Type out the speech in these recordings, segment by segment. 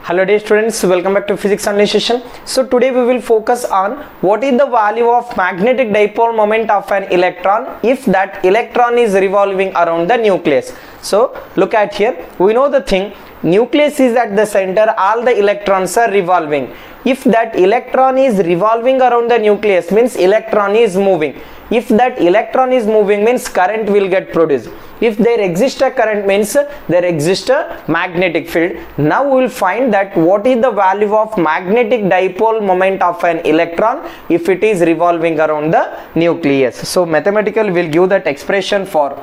Hello dear students, welcome back to physics only session. So today we will focus on what is the value of magnetic dipole moment of an electron if that electron is revolving around the nucleus. So look at here, we know the thing, nucleus is at the center, all the electrons are revolving. If that electron is revolving around the nucleus means electron is moving. If that electron is moving means current will get produced. If there exists a current means there exists a magnetic field. Now we will find that what is the value of magnetic dipole moment of an electron if it is revolving around the nucleus. So mathematical will give that expression for.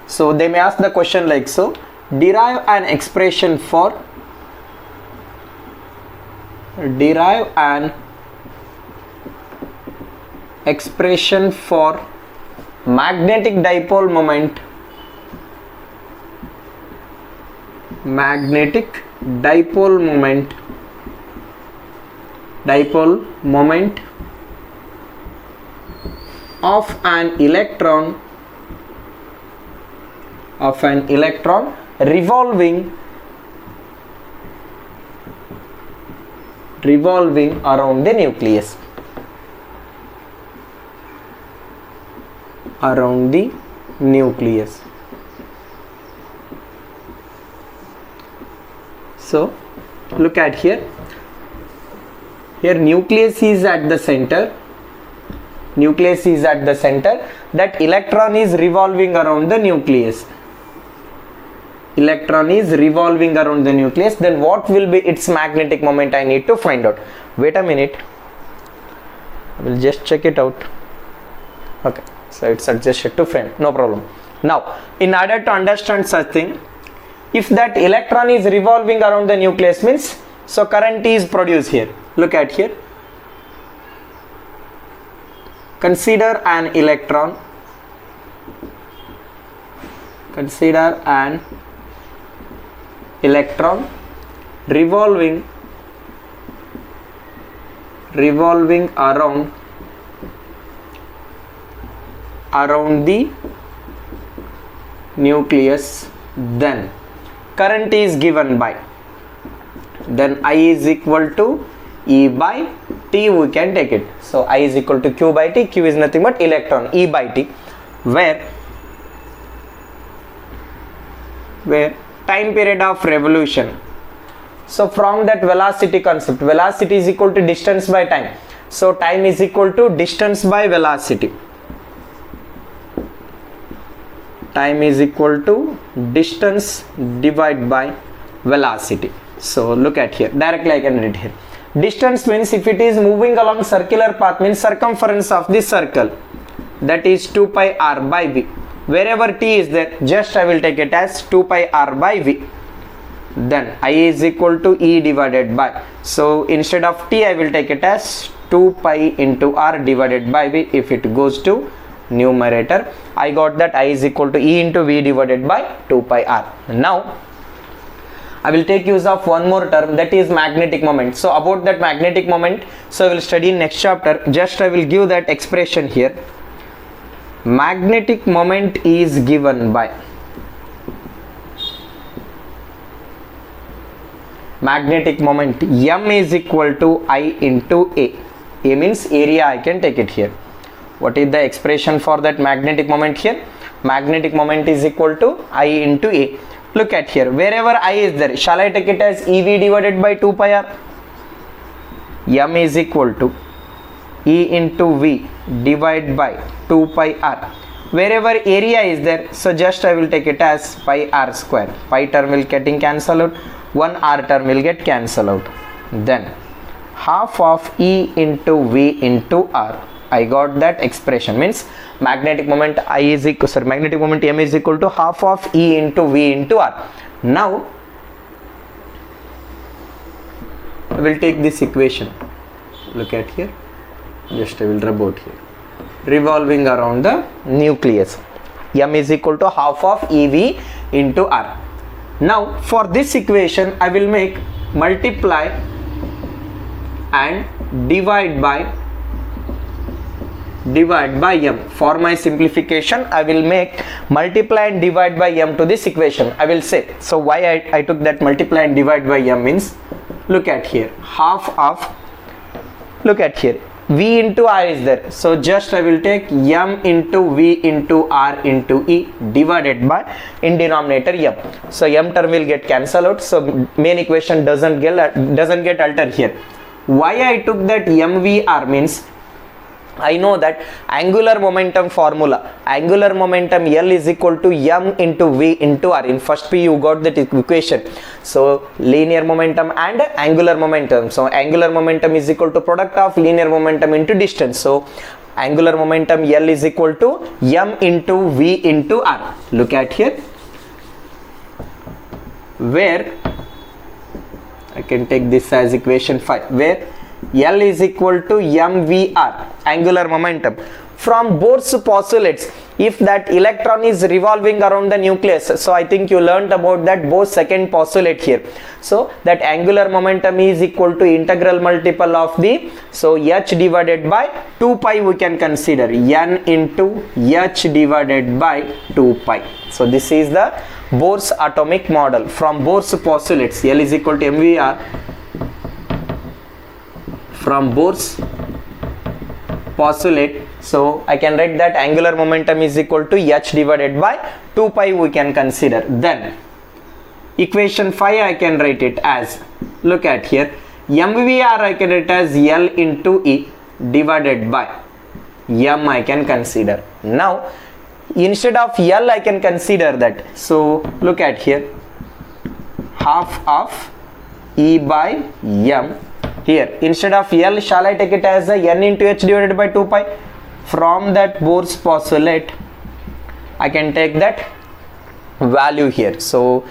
So they may ask the question like so. Derive an expression for magnetic dipole moment of an electron revolving around the nucleus. So look at here nucleus is at the center, that electron is revolving around the nucleus. Then what will be its magnetic moment? I need to find out. Wait a minute, I will just check it out. Okay, so it's adjusted to frame, no problem. Now in order to understand such thing, if that electron is revolving around the nucleus means so current is produced here. Look at here, consider an electron revolving around the nucleus, then current is given by, then I is equal to E by T, we can take it. So I is equal to Q by T. Q is nothing but electron, E by T, where time period of revolution. So from that velocity concept, velocity is equal to distance by time. So time is equal to distance by velocity. Time is equal to distance divided by velocity. So look at here, directly I can read here. Distance means if it is moving along circular path means circumference of the circle, that is 2 pi r by v. Wherever t is there, just I will take it as 2 pi r by v. Then I is equal to E divided by, so instead of t I will take it as 2 pi into r divided by v. If it goes to numerator, I got that I is equal to E into v divided by 2 pi r. Now I will take use of one more term, that is magnetic moment. So about that magnetic moment, so I will study in next chapter. Just I will give that expression here. Magnetic moment is given by magnetic moment M is equal to I into A. A means area, I can take it here. What is the expression for that magnetic moment here? Magnetic moment is equal to I into A. Look at here, wherever I is there, shall I take it as EV divided by 2 pi r? M is equal to E into V divided by 2 pi r. Wherever area is there, so just I will take it as pi r square. Pi term will getting cancelled out, 1 r term will get cancelled out. Then half of E into V into r. I got that expression, means magnetic moment magnetic moment M is equal to half of E into V into r. Now I will take this equation. Look at here, just I will rub out here. Revolving around the nucleus, M is equal to half of EV into r. Now for this equation I will make multiply and divide by divide by m. For my simplification, I will make multiply and divide by m to this equation. I will say, so why I took that multiply and divide by m means, look at here, half of, look at here, v into r is there, so just I will take m into v into r into e divided by, in denominator m, so m term will get cancelled out, so main equation doesn't get altered here. Why I took that mvr means, I know that angular momentum formula, angular momentum L is equal to m into v into r. In first P you got that equation. So linear momentum and angular momentum. So angular momentum is equal to product of linear momentum into distance. So angular momentum L is equal to m into v into r. Look at here, where I can take this as equation 5, where L is equal to mvr, angular momentum. From Bohr's postulates, if that electron is revolving around the nucleus, so I think you learned about that Bohr's second postulate here. So that angular momentum is equal to integral multiple of the, so h divided by 2 pi we can consider, n into h divided by 2 pi. So this is the Bohr's atomic model. From Bohr's postulates, L is equal to mvr. From Bohr's postulate, so I can write that angular momentum is equal to h divided by 2 pi we can consider. Then equation 5 I can write it as, look at here, mvr I can write as L into E divided by m I can consider. Now instead of L I can consider that, so look at here, half of E by m. Here instead of L, shall I take it as a n into h divided by 2 pi? From that Bohr's postulate, I can take that value here. So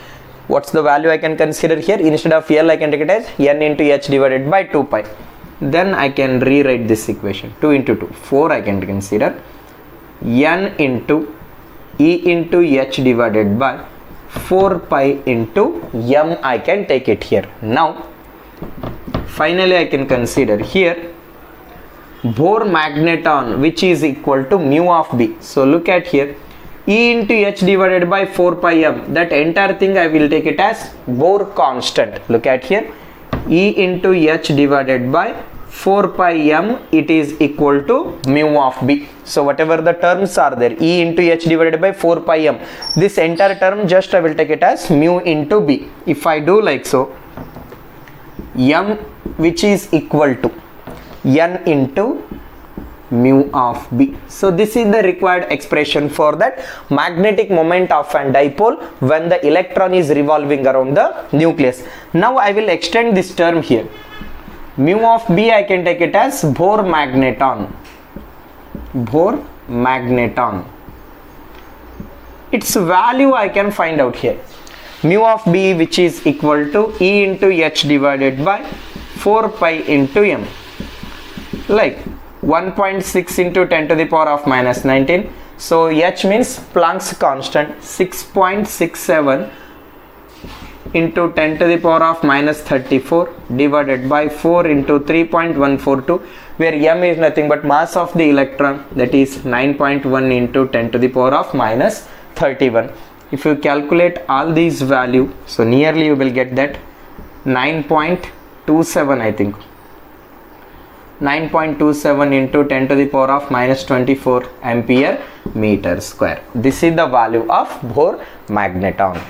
what's the value I can consider here? Instead of L, I can take it as n into h divided by 2 pi. Then I can rewrite this equation, 2 into 2, 4 I can consider, n into E into h divided by 4 pi into m I can take it here. Now finally I can consider here Bohr magneton, which is equal to mu of B. So look at here, E into h divided by 4 pi m, that entire thing I will take it as Bohr constant. Look at here, E into h divided by 4 pi m, it is equal to mu of B. So whatever the terms are there, E into h divided by 4 pi m, this entire term just I will take it as mu into B. If I do like so, m which is equal to n into mu of B. So this is the required expression for that magnetic moment of an dipole when the electron is revolving around the nucleus. Now I will extend this term here. Mu of B I can take it as Bohr magneton. Bohr magneton. Its value I can find out here. Mu of B, which is equal to E into h divided by 4 pi into m, like 1.6 into 10 to the power of minus 19. So h means Planck's constant, 6.67 into 10 to the power of minus 34 divided by 4 into 3.142, where m is nothing but mass of the electron, that is 9.1 into 10 to the power of minus 31. If you calculate all these value, so nearly you will get that 9.27, I think 9.27 into 10 to the power of minus 24 ampere meter square. This is the value of Bohr magneton.